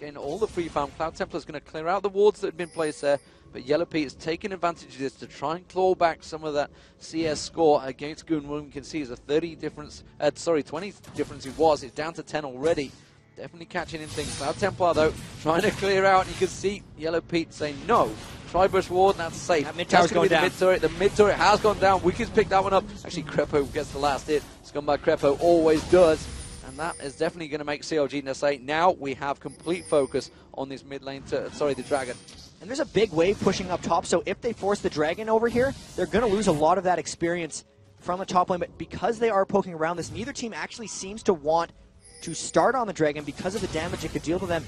getting all the free farm. Cloud Templar's going to clear out the wards that had been placed there, but Yellow Pete is taking advantage of this to try and claw back some of that CS score against Goonwoo. You can see it's a 20 difference it was. It's down to 10 already. Definitely catching in things. Cloud Templar, though, trying to clear out. You can see Yellow Pete saying no. Tri-Bush Ward, that's safe. That mid-tower's going down. The mid-turret has gone down. Wicked's picked that one up. Actually, Crepo gets the last hit. Scumbag Crepo always does. And that is definitely going to make CLG say, now we have complete focus on this mid lane, the Dragon. And there's a big wave pushing up top, so if they force the Dragon over here, they're going to lose a lot of that experience from the top lane. But because they are poking around this, neither team actually seems to want to start on the Dragon because of the damage it could deal to them.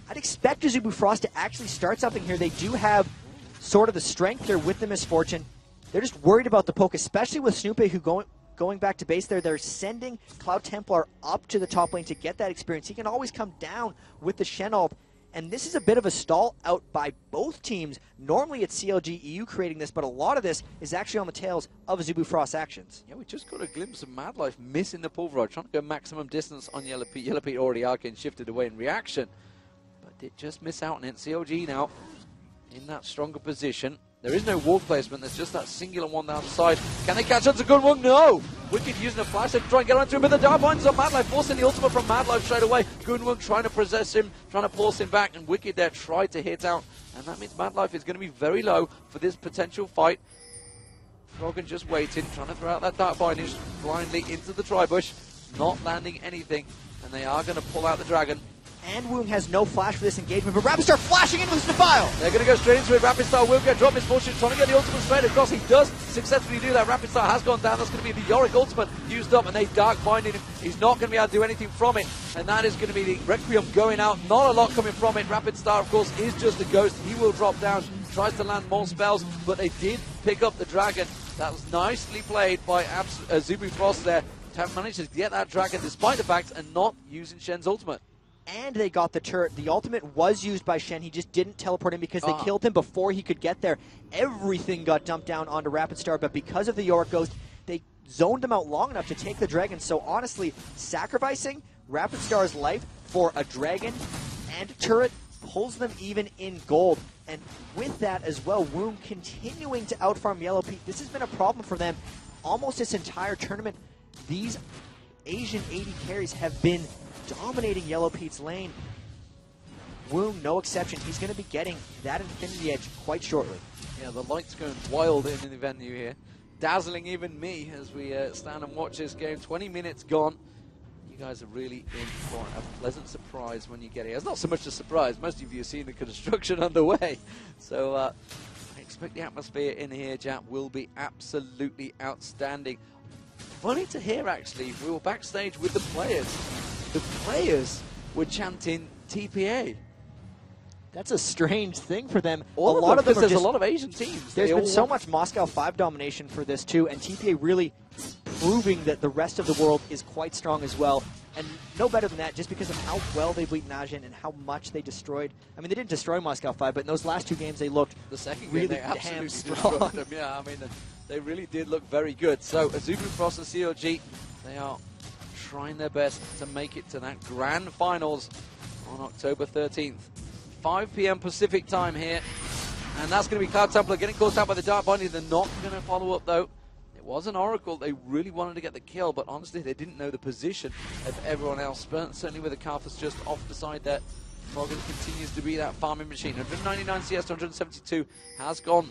I'd expect Azubu Frost to actually start something here. They do have sort of the strength here with the Misfortune. They're just worried about the poke, especially with Snoopy, who going back to base there. They're sending Cloud Templar up to the top lane to get that experience. He can always come down with the Shen ult. And this is a bit of a stall out by both teams. Normally it's CLG.EU creating this, but a lot of this is actually on the tails of Azubu Frost's actions. Yeah, we just got a glimpse of Mad Life missing the pulverize, trying to go maximum distance on Yellow Pete. Yellow Pete already are getting shifted away in reaction, but did just miss out on it. CLG now in that stronger position. There is no ward placement, there's just that singular one down the side. Can they catch on to Goonwoo? No! Wicked using a flash to try and get onto him, but the dive binds on Mad Life, forcing the ultimate from Mad Life straight away. Goonwoo trying to possess him, trying to force him back, and Wicked there tried to hit out. And that means Mad Life is going to be very low for this potential fight. Froggen just waiting, trying to throw out that dark bindage blindly into the Tri-Bush, not landing anything. And they are going to pull out the Dragon. And Woong has no flash for this engagement, but Rapid Star flashing into this Defile! They're going to go straight into it. Rapid Star will get dropped. Misfortune trying to get the ultimate straight across. He does successfully do that. Rapid Star has gone down. That's going to be the Yorick ultimate used up, and they dark binding him. He's not going to be able to do anything from it, and that is going to be the Requiem going out. Not a lot coming from it. Rapid Star, of course, is just a ghost. He will drop down, tries to land more spells, but they did pick up the Dragon. That was nicely played by Azubu Frost there. Managed to get that Dragon despite the fact and not using Shen's ultimate. And they got the turret. The ultimate was used by Shen. He just didn't teleport in because they killed him before he could get there. Everything got dumped down onto Rapid Star, but because of the Yorick Ghost, they zoned him out long enough to take the Dragon. So honestly, sacrificing Rapid Star's life for a Dragon and a turret pulls them even in gold. And with that as well, Woong continuing to outfarm Yellow Pete. This has been a problem for them almost this entire tournament. These Asian 80 carries have been dominating Yellow Pete's lane. Woong, no exception. He's going to be getting that Infinity Edge quite shortly. Yeah, the light's going wild in the venue here. Dazzling even me as we stand and watch this game. 20 minutes gone. You guys are really in for a pleasant surprise when you get here. It's not so much a surprise. Most of you have seen the construction underway. So I expect the atmosphere in here, Jack, will be absolutely outstanding. Funny to hear, actually, we were backstage with the players. The players were chanting TPA. That's a strange thing for them. A lot of them there's a lot of Asian teams. There's been so much Moscow 5 domination for this too, and TPA really proving that the rest of the world is quite strong as well. And no better than that, just because of how well they beat Najin and how much they destroyed. I mean, they didn't destroy Moscow 5, but in those last 2 games they looked the second really game they absolutely strong. destroyed them. Yeah, I mean, they really did look very good. So Azubu Frost and CLG, they are trying their best to make it to that grand finals on October 13th. 5 p.m. Pacific time here, and that's going to be Cloud Templar getting caught out by the Dark Binding. They're not going to follow up, though. It was an Oracle. They really wanted to get the kill, but honestly, they didn't know the position of everyone else. But certainly with the Karthus just off the side there, Froggen continues to be that farming machine. 199 CS to 172 has gone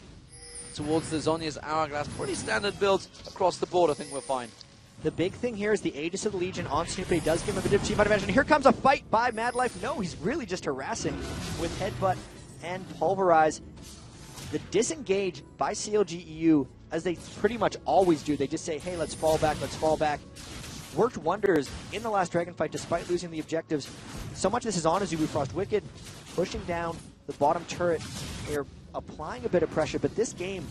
towards the Zhonya's Hourglass. Pretty standard builds across the board. I think we're fine. The big thing here is the Aegis of the Legion on Snoopy does give him a bit of team advantage. And here comes a fight by Mad Life. No, he's really just harassing with Headbutt and Pulverize. The disengage by CLG.EU, as they pretty much always do, they just say, hey, let's fall back, worked wonders in the last Dragon fight despite losing the objectives. So much of this is on Azubu Frost. Wicked pushing down the bottom turret. They're applying a bit of pressure, but this game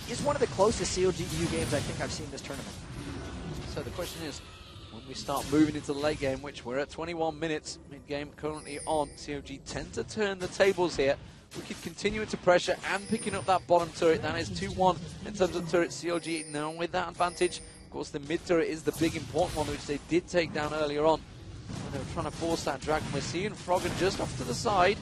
is one of the closest CLG.EU games I think I've seen this tournament. So the question is, when we start moving into the late game, which we're at 21 minutes, mid-game currently on, CLG tend to turn the tables here. We could continue into pressure and picking up that bottom turret. That is 2-1 in terms of turret. CLG now with that advantage. Of course, the mid turret is the big important one, which they did take down earlier on. And they're trying to force that dragon. We're seeing Froggen just off to the side.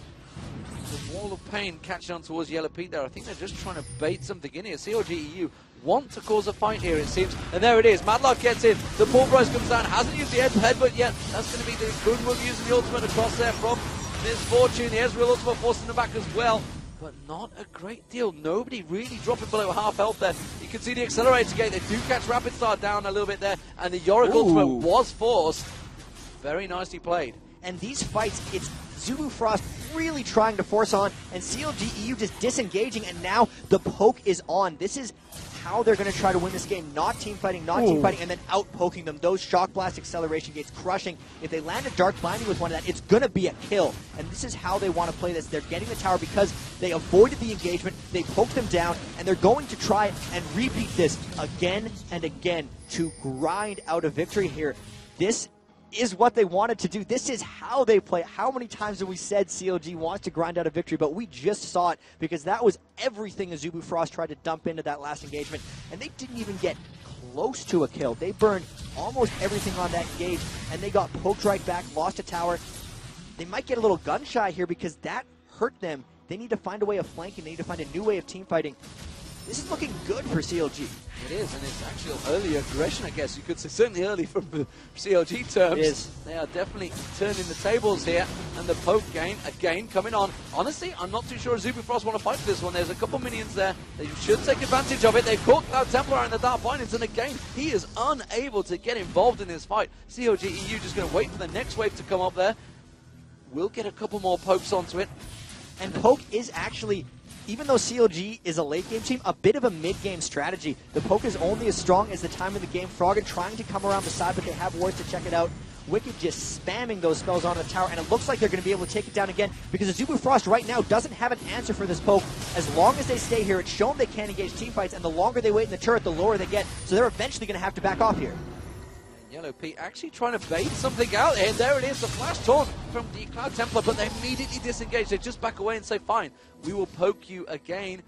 The wall of pain catching on towards Yellow Pete there. I think they're just trying to bait something in here. CLG.EU want to cause a fight here, it seems. And there it is. Madlife gets in. The pulverize comes down. Hasn't used the headbutt yet. That's going to be the good move using the ultimate across there from Misfortune. The Ezreal ultimate forcing them back as well. But not a great deal. Nobody really dropping below half health there. You can see the accelerator gate. They do catch Rapid Star down a little bit there. And the Yorick ultimate was forced. Very nicely played. And these fights, it's Azubu Frost really trying to force on, and CLG.EU just disengaging, and now the poke is on. This is how they're going to try to win this game. Not team fighting, and then out-poking them. Those Shock Blast acceleration gates crushing. If they land a Dark Blinding with one of that, it's going to be a kill. And this is how they want to play this. They're getting the tower because they avoided the engagement, they poked them down, and they're going to try and repeat this again and again to grind out a victory here. This is what they wanted to do. This is how they play. How many times have we said CLG wants to grind out a victory, but we just saw it because that was everything Azubu Frost tried to dump into that last engagement, and they didn't even get close to a kill. They burned almost everything on that engage, and they got poked right back, lost a tower. They might get a little gun shy here because that hurt them. They need to find a way of flanking. They need to find a new way of team fighting. This is looking good for CLG. It is, and it's actually early aggression, I guess you could say. Certainly early from the CLG terms. It is. They are definitely turning the tables here, and the poke game again coming on. Honestly, I'm not too sure Azubu Frost want to fight for this one. There's a couple minions there. They should take advantage of it. They've caught Cloud Templar in the Dark Bindings, and again, he is unable to get involved in this fight. CLG.EU just going to wait for the next wave to come up there. We'll get a couple more pokes onto it. And poke is actually, even though CLG is a late-game team, a bit of a mid-game strategy. The poke is only as strong as the time of the game. Froggen trying to come around the side, but they have wards to check it out. Wicked just spamming those spells onto the tower, and it looks like they're going to be able to take it down again because Azubu Frost right now doesn't have an answer for this poke. As long as they stay here, it's shown they can't engage team fights, and the longer they wait in the turret, the lower they get. So they're eventually going to have to back off here. Yellow Pete actually trying to bait something out here. There it is, the flash taunt from the Cloud Templar, but they immediately disengage. They just back away and say, fine, we will poke you again.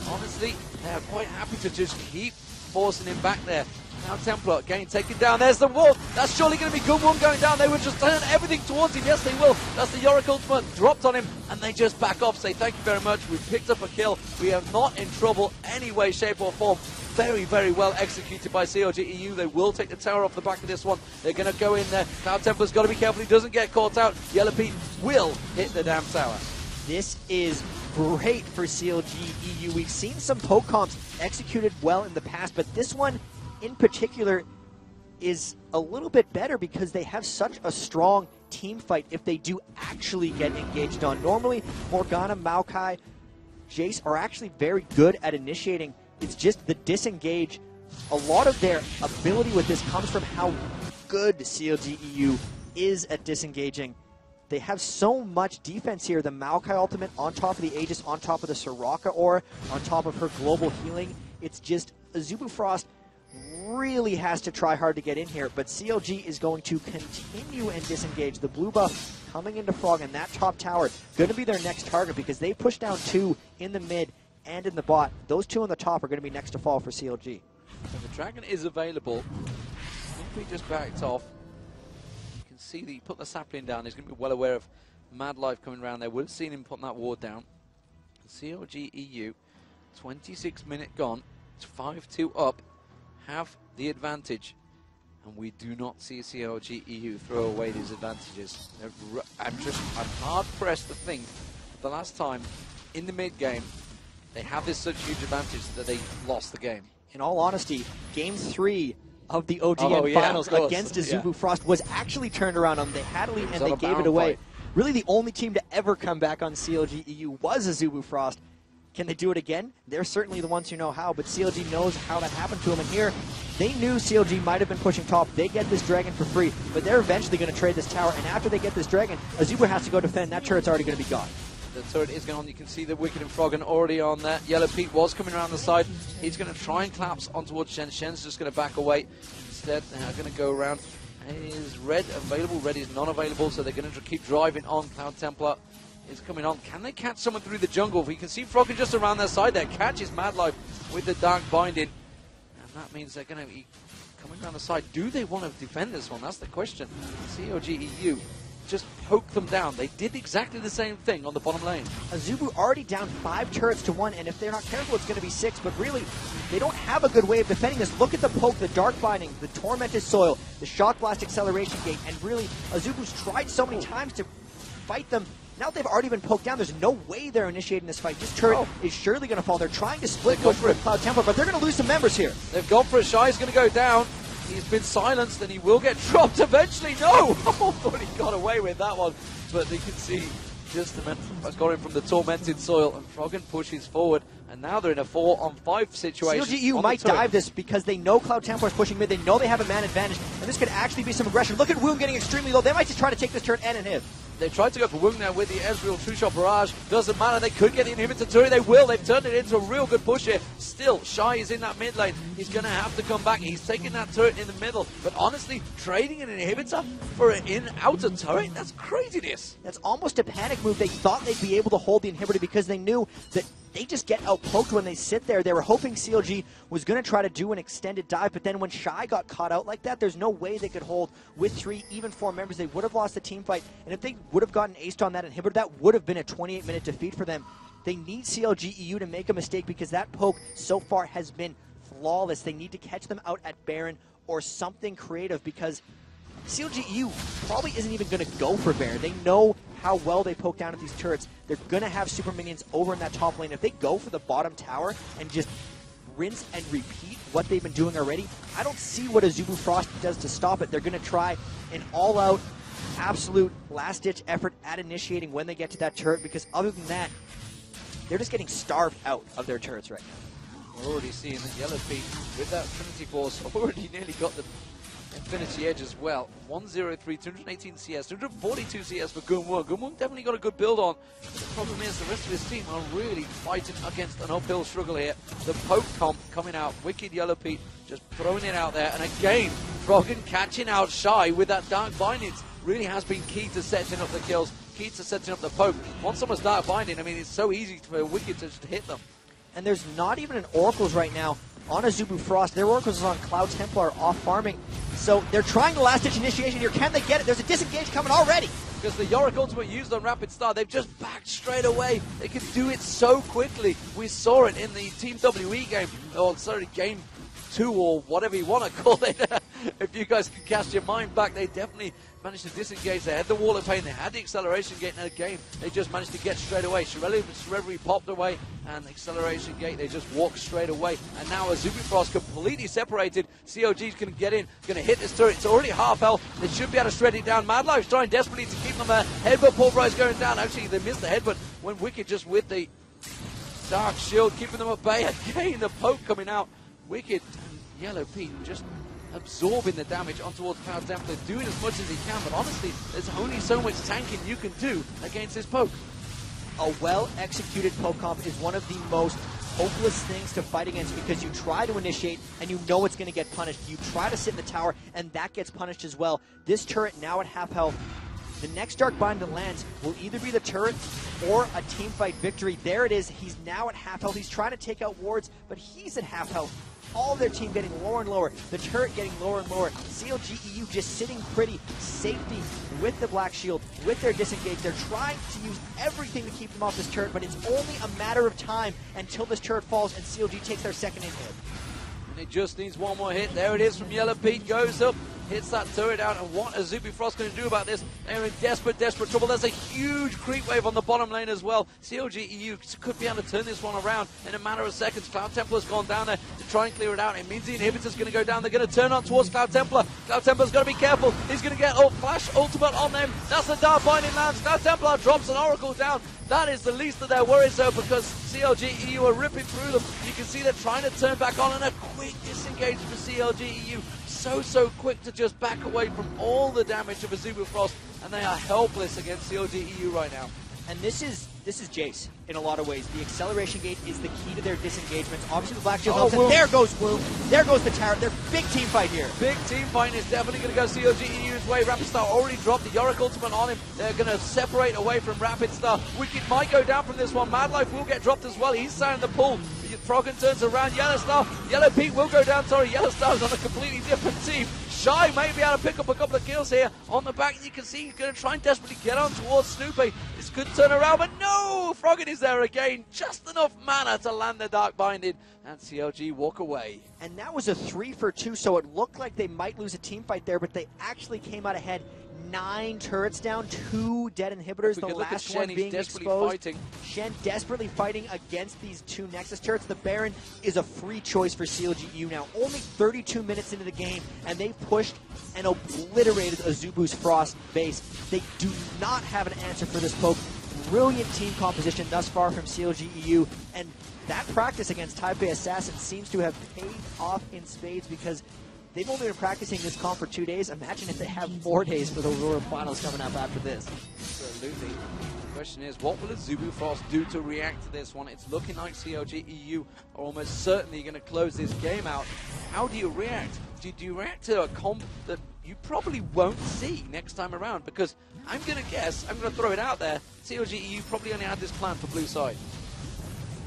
Honestly, they are quite happy to just keep forcing him back there. Cloud Templar again taken down. There's the wall. That's surely going to be good one going down. They would just turn everything towards him. Yes, they will. That's the Yorick ultimate dropped on him, and they just back off, say thank you very much. We've picked up a kill. We are not in trouble any way, shape, or form. Very, very well executed by CLG.EU. They will take the tower off the back of this one. They're going to go in there. Cloud Templar's got to be careful he doesn't get caught out. Yellow Pete will hit the damn tower. This is great for CLG.EU. We've seen some poke comps executed well in the past, but this one in particular is a little bit better because they have such a strong team fight if they do actually get engaged on. Normally, Morgana, Maokai, Jace are actually very good at initiating. It's just the disengage. A lot of their ability with this comes from how good CLG.EU is at disengaging. They have so much defense here. The Maokai ultimate on top of the Aegis, on top of the Soraka aura, on top of her global healing. It's just Azubu Frost really has to try hard to get in here, but CLG is going to continue and disengage. The blue buff coming into Froggen, that top tower, going to be their next target because they push down 2 in the mid and in the bot. Those 2 on the top are going to be next to fall for CLG. So the dragon is available. He just backed off. You can see that he put the sapling down. He's going to be well aware of Madlife coming around there. Would have seen him put that ward down. CLG.EU, 26-minute gone. It's 5-2 up. Have the advantage. And we do not see CLG.EU throw away these advantages. I'm hard-pressed to think the last time in the mid-game they have this such huge advantage that they lost the game. In all honesty, Game 3 of the OGN Finals against Azubu Frost was actually turned around on them. They had a lead and they gave it away. Really the only team to ever come back on CLG.EU was Azubu Frost. Can they do it again? They're certainly the ones who know how, but CLG knows how that happened to them. And here, they knew CLG might have been pushing top. They get this dragon for free, but they're eventually going to trade this tower. And after they get this dragon, Azubu has to go defend. That turret's already going to be gone. The turret is going on. You can see the Wicked and Froggen already on there. Yellow Pete was coming around the side. He's going to try and collapse on towards Shen. Shen's just going to back away. Instead, they're going to go around. Is Red available? Red is non-available, so they're going to keep driving on. Cloud Templar is coming on. Can they catch someone through the jungle? We can see Froggen just around their side there. Catches Madlife with the Dark Binding. And that means they're going to be coming around the side. Do they want to defend this one? That's the question. CLG.EU just poke them down. They did exactly the same thing on the bottom lane. Azubu already down 5 turrets to 1, and if they're not careful, it's going to be 6. But really, they don't have a good way of defending this. Look at the poke, the Dark Binding, the Tormented Soil, the Shock Blast Acceleration Gate, and really, Azubu's tried so many times to fight them. Now they've already been poked down. There's no way they're initiating this fight. This turret is surely going to fall. They're trying to split push with Cloud Templar, but they're going to lose some members here. They've gone for a Shy. He's going to go down. He's been silenced, and he will get dropped eventually. No! Oh, thought he got away with that one. But you can see just got him from the Tormented Soil, and Froggen pushes forward. And now they're in a 4-on-5 situation. CLG.EU might dive this because they know Cloud Templar's pushing mid. They know they have a man advantage, and this could actually be some aggression. Look at Wound getting extremely low. They might just try to take this turret and inhib. They tried to go for Wound now with the Ezreal True Shot Barrage. Doesn't matter. They could get the inhibitor turret. They will. They've turned it into a real good push here. Still, Shy is in that mid lane. He's going to have to come back. He's taking that turret in the middle. But honestly, trading an inhibitor for an in-outer turret, that's craziness. That's almost a panic move. They thought they'd be able to hold the inhibitor because they knew that they just get outpoked when they sit there. They were hoping CLG was going to try to do an extended dive, but then when Shy got caught out like that, there's no way they could hold with 3, even 4 members. They would have lost the team fight, and if they would have gotten aced on that inhibitor, that would have been a 28-minute defeat for them. They need CLG.EU to make a mistake because that poke so far has been flawless. They need to catch them out at Baron or something creative because CLG.EU probably isn't even going to go for Baron. They know how well they poke down at these turrets. They're going to have super minions over in that top lane. If they go for the bottom tower and just rinse and repeat what they've been doing already, I don't see what Azubu Frost does to stop it. They're going to try an all-out, absolute last-ditch effort at initiating when they get to that turret, because other than that, they're just getting starved out of their turrets right now. We're already seeing that Yellow Feet with that Trinity Force already nearly got the Infinity Edge as well. 103, 218 CS, 242 CS for Gunwoo. Gunwoo definitely got a good build on. The problem is the rest of his team are really fighting against an uphill struggle here. The poke comp coming out. Wicked Yellow Pete just throwing it out there. And again, Froggen catching out Shy with that Dark Binding. Really has been key to setting up the kills, key to setting up the poke. Once someone's Dark Binding, I mean, it's so easy for Wicked to just hit them. And there's not even an Oracles right now on Azubu Frost. Their Oracles is on Cloud Templar off farming. So they're trying the last-ditch initiation here. Can they get it? There's a disengage coming already. Because the Yorick Ultimate used on Rapid Star, they've just backed straight away. They can do it so quickly. We saw it in the Team WE game, or sorry, Game 2 or whatever you want to call it. If you guys can cast your mind back, they definitely managed to disengage. They had the Wall of Pain, they had the Acceleration Gate in the game. They just managed to get straight away. Shirelli popped away, and Acceleration Gate, they just walked straight away. And now Azubu Frost completely separated. COG's going to get in, going to hit this turret. It's already half health. They should be able to shred it down. Mad Life's trying desperately to keep them there. Headbutt Pulverize going down. Actually, they missed the headbutt when Wicked just with the Dark Shield, keeping them at bay. Again, the poke coming out. Wicked and Yellow Pete just absorbing the damage on towards Cloud Templar, doing as much as he can, but honestly, there's only so much tanking you can do against this poke. A well-executed poke comp is one of the most hopeless things to fight against because you try to initiate and you know it's going to get punished. You try to sit in the tower and that gets punished as well. This turret now at half health. The next Dark Bind that lands will either be the turret or a teamfight victory. There it is. He's now at half health. He's trying to take out wards, but he's at half health. All of their team getting lower and lower. The turret getting lower and lower. CLG.EU just sitting pretty. Safety with the Black Shield, with their disengage. They're trying to use everything to keep them off this turret, but it's only a matter of time until this turret falls and CLG takes their second hit. And it just needs one more hit. There it is from Yellow Pete. Goes up, hits that turret out, and what is Azubu Frost going to do about this? They're in desperate trouble. There's a huge creep wave on the bottom lane as well. CLG.EU could be able to turn this one around in a matter of seconds. Cloud Templar's gone down there to try and clear it out. It means the inhibitor's going to go down. They're going to turn on towards Cloud Templar. Cloud Templar's got to be careful. He's going to get Flash Ultimate on them. That's the Dark Binding lands. Cloud Templar drops an Oracle down. That is the least of their worries, though, because CLG.EU are ripping through them. You can see they're trying to turn back on, and a quick disengage for CLG.EU. So quick to just back away from all the damage of Azubu Frost, and they are helpless against CLG.EU right now. And this is Jace in a lot of ways. The Acceleration Gate is the key to their disengagements. Obviously, the Black Shield helps, and there goes Wound. There goes the tower. They're big team fight here. Big team fight is definitely going to go CLG.EU's way. Rapid Star already dropped the Yorick Ultimate on him. They're going to separate away from Rapid Star. Wicked might go down from this one. Mad Life will get dropped as well. He's sounding the pull. Froggen turns around. Yellow Pete will go down. Sorry, Yellow Star's on a completely different team. Shy may be able to pick up a couple of kills here on the back. You can see he's going to try and desperately get on towards Snoopy. This could turn around, but no! Froggen is there again. Just enough mana to land the Dark Binding, and CLG walk away. And that was a 3 for 2, so it looked like they might lose a team fight there, but they actually came out ahead. 9 turrets down, 2 dead inhibitors, the last one being exposed. Shen desperately fighting against these 2 Nexus turrets. The Baron is a free choice for CLG.EU now. Only 32 minutes into the game, and they've pushed and obliterated Azubu's Frost base. They do not have an answer for this poke. Brilliant team composition thus far from CLG.EU, and that practice against Taipei Assassin seems to have paid off in spades because they've only been practicing this comp for 2 days. Imagine if they have 4 days for the World Finals coming up after this. Absolutely. The question is, what will Azubu Frost do to react to this one? It's looking like CLG.EU are almost certainly going to close this game out. How do you react? Do you react to a comp that you probably won't see next time around? Because I'm going to guess, I'm going to throw it out there, CLG.EU probably only had this plan for blue side.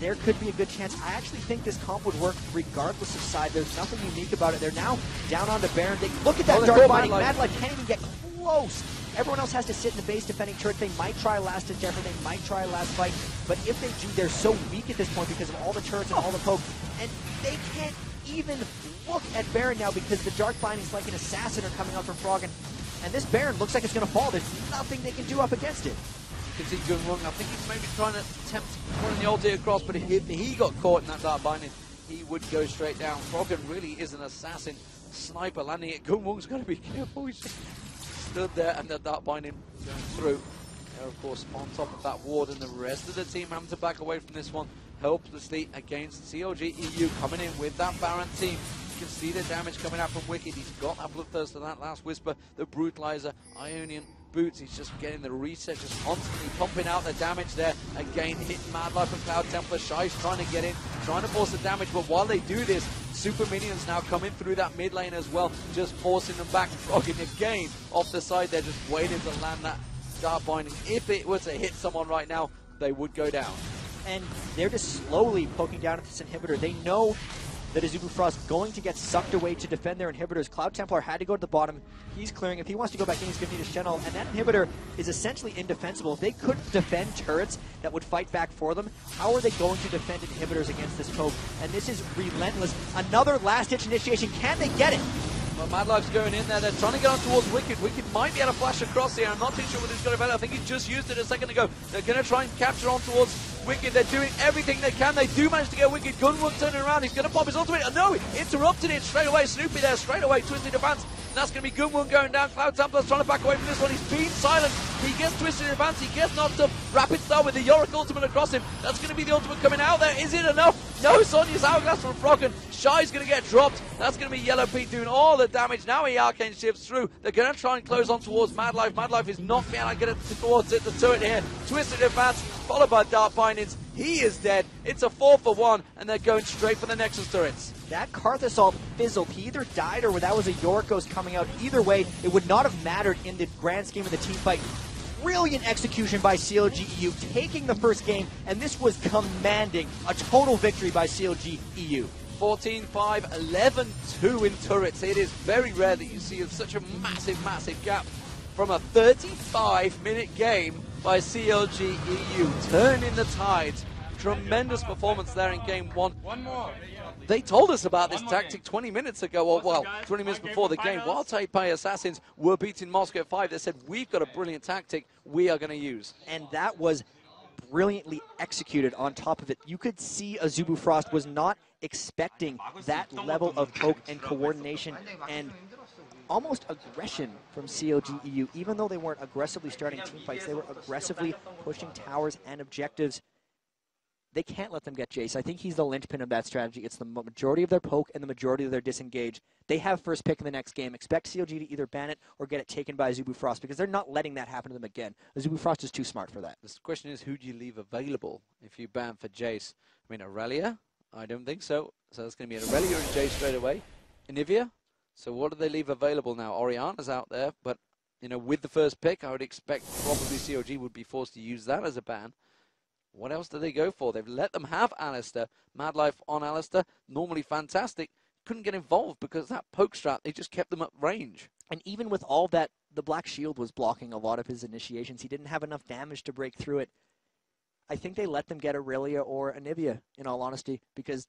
There could be a good chance. I actually think this comp would work regardless of side. There's nothing unique about it. They're now down on the Baron. Look at that Dark Binding. Mad Life can't even get close. Everyone else has to sit in the base defending turret. They might try last to Jeffrey. They might try last fight. But if they do, they're so weak at this point because of all the turrets and all the poke. And they can't even look at Baron now because the Dark Bindings like an assassin are coming out from Froggen. And this Baron looks like it's going to fall. There's nothing they can do up against it. You can see Gung-Wung, I think he's maybe trying to attempt running the ulti across, but if he got caught in that Dark Binding, he would go straight down. Froggen really is an assassin sniper landing it. Gung-Wung's got to be careful. He's just stood there and the Dark Binding going through. They're, of course, on top of that ward, and the rest of the team having to back away from this one helplessly against CLG.EU coming in with that Baron team. You can see the damage coming out from Wicked. He's got that Bloodthirst and that last Whisper, the Brutalizer, Ionian Boots. He's just getting the reset, just constantly pumping out the damage there. Again, hitting Mad Life and Cloud Templar. Shy's trying to get in, trying to force the damage, but while they do this, super minions now coming through that mid lane as well, just forcing them back. Froggen again off the side there, just waiting to land that Dark Binding. If it were to hit someone right now, they would go down. And they're just slowly poking down at this inhibitor. They know that Azubu Frost going to get sucked away to defend their inhibitors. Cloud Templar had to go to the bottom. He's clearing. If he wants to go back in, he's going to need a Channel. And that inhibitor is essentially indefensible. If they couldn't defend turrets that would fight back for them, how are they going to defend inhibitors against this poke? And this is Relentless. Another last-ditch initiation. Can they get it? Well, Mad Life's going in there. They're trying to get on towards Wicked. Wicked might be able to flash across here. I'm not too sure what he's going to be. I think he just used it a second ago. They're going to try and capture on towards Wicked. They're doing everything they can. They do manage to get Wicked. Gung-Wung turning around. He's going to pop his ultimate. Oh, no, interrupted it straight away. Snoopy there straight away. Twisted advance. And that's going to be Gung-Wung going down. Cloud Templar's trying to back away from this one. He's being silent. He gets Twisted advance. He gets knocked up. Rapid Star with the Yorick ultimate across him. That's going to be the ultimate coming out there. Is it enough? No, Sonya's Hourglass from Froggen. Shy's going to get dropped. That's going to be Yellow Pete doing all the damage. Now he Arcane shifts through. They're going to try and close on towards Mad Life. Mad Life is not being able to get it towards it. The turret here. Twisted advance, followed by Dark Bindings. He is dead. It's a 4 for 1, and they're going straight for the Nexus turrets. That Karthus ult fizzled. He either died or that was a Yorick Ghost coming out. Either way, it would not have mattered in the grand scheme of the team fight. Brilliant execution by CLG.EU, taking the first game, and this was commanding a total victory by CLG.EU. 14-5, 11-2 in turrets. It is very rare that you see such a massive, massive gap from a 35-minute game by CLG.EU. Turning the tide. Tremendous performance there in game 1. One more. They told us about this tactic 20 minutes ago, or well, 20 minutes before the game. While Taipei Assassins were beating Moscow at 5, they said, we've got a brilliant tactic we are going to use. And that was brilliantly executed on top of it. You could see Azubu Frost was not expecting that level of poke and coordination and almost aggression from CLG.EU. Even though they weren't aggressively starting team fights, they were aggressively pushing towers and objectives. They can't let them get Jace. I think he's the linchpin of that strategy. It's the majority of their poke and the majority of their disengage. They have first pick in the next game. Expect CLG to either ban it or get it taken by Azubu Frost because they're not letting that happen to them again. Azubu Frost is too smart for that. The question is, who do you leave available if you ban for Jace? I mean, Aurelia? I don't think so. So it's going to be an Aurelia and Jace straight away. Anivia? So what do they leave available now? Orianna's out there, but you know, with the first pick, I would expect probably CLG would be forced to use that as a ban. What else do they go for? They've let them have Alistair. Mad Life on Alistair, normally fantastic. couldn't get involved because that poke strat, they just kept them at range. And even with all that, the Black Shield was blocking a lot of his initiations. He didn't have enough damage to break through it. I think they let them get Aurelia or Anivia, in all honesty, because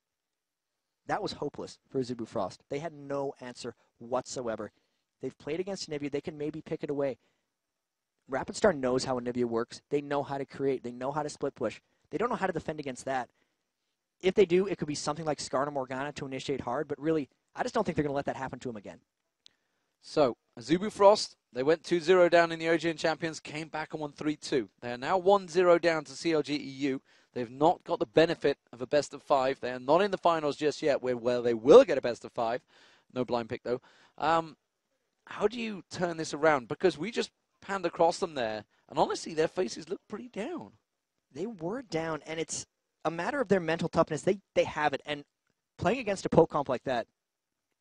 that was hopeless for Azubu Frost. They had no answer whatsoever. They've played against Anivia. They can maybe pick it away. Rapid Star knows how Anivia works. They know how to create. They know how to split push. They don't know how to defend against that. If they do, it could be something like Skarner Morgana to initiate hard, but really, I just don't think they're going to let that happen to him again. So, Azubu Frost, they went 2-0 down in the OGN Champions, came back and won 3-2. They are now 1-0 down to CLG.EU. They've not got the benefit of a best of 5. They are not in the finals just yet, where they will get a best of 5. No blind pick, though. How do you turn this around? Because we just panned across them there, and honestly, their faces look pretty down. They were down, and it's a matter of their mental toughness. They have it, and playing against a poke comp like that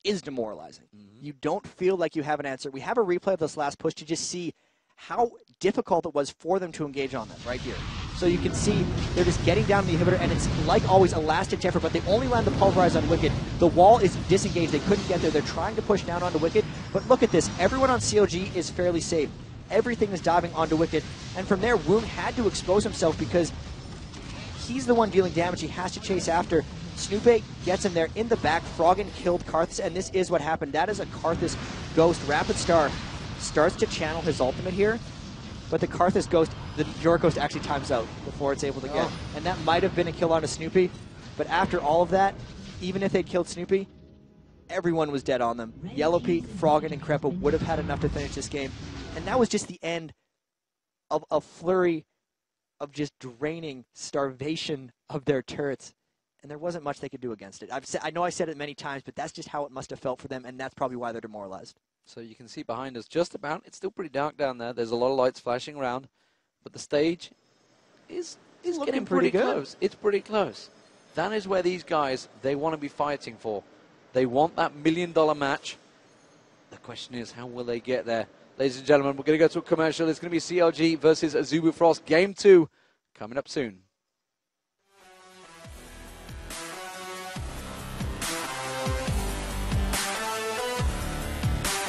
is demoralizing. You don't feel like you have an answer. We have a replay of this last push to just see how difficult it was for them to engage on them right here. So you can see they're just getting down the inhibitor, and it's like always a last-ditch effort, but they only land the pulverize on Wicked. The wall is disengaged. They couldn't get there. They're trying to push down onto Wicked, but look at this. Everyone on CLG is fairly safe. Everything is diving onto Wicked, and from there, Woon had to expose himself because he's the one dealing damage. He has to chase after. Snoopy gets him there in the back. Froggen killed Karthus, and this is what happened. That is a Karthus ghost. Rapid Star starts to channel his ultimate here, but the Karthus ghost, the York ghost actually times out before it's able to get. And that might have been a kill on a Snoopy, but after all of that, even if they'd killed Snoopy, everyone was dead on them. Yellow Pete, Froggen, and Krepa would have had enough to finish this game. And that was just the end of a flurry of just draining starvation of their turrets. And there wasn't much they could do against it. I know I said it many times, but that's just how it must have felt for them, and that's probably why they're demoralized. So you can see behind us just about, it's still pretty dark down there. There's a lot of lights flashing around, but the stage is getting pretty close. It's pretty close. That is where these guys, they want to be fighting for. They want that $1 million match. The question is, how will they get there? Ladies and gentlemen, we're going to go to a commercial. It's going to be CLG versus Azubu Frost. Game 2 coming up soon.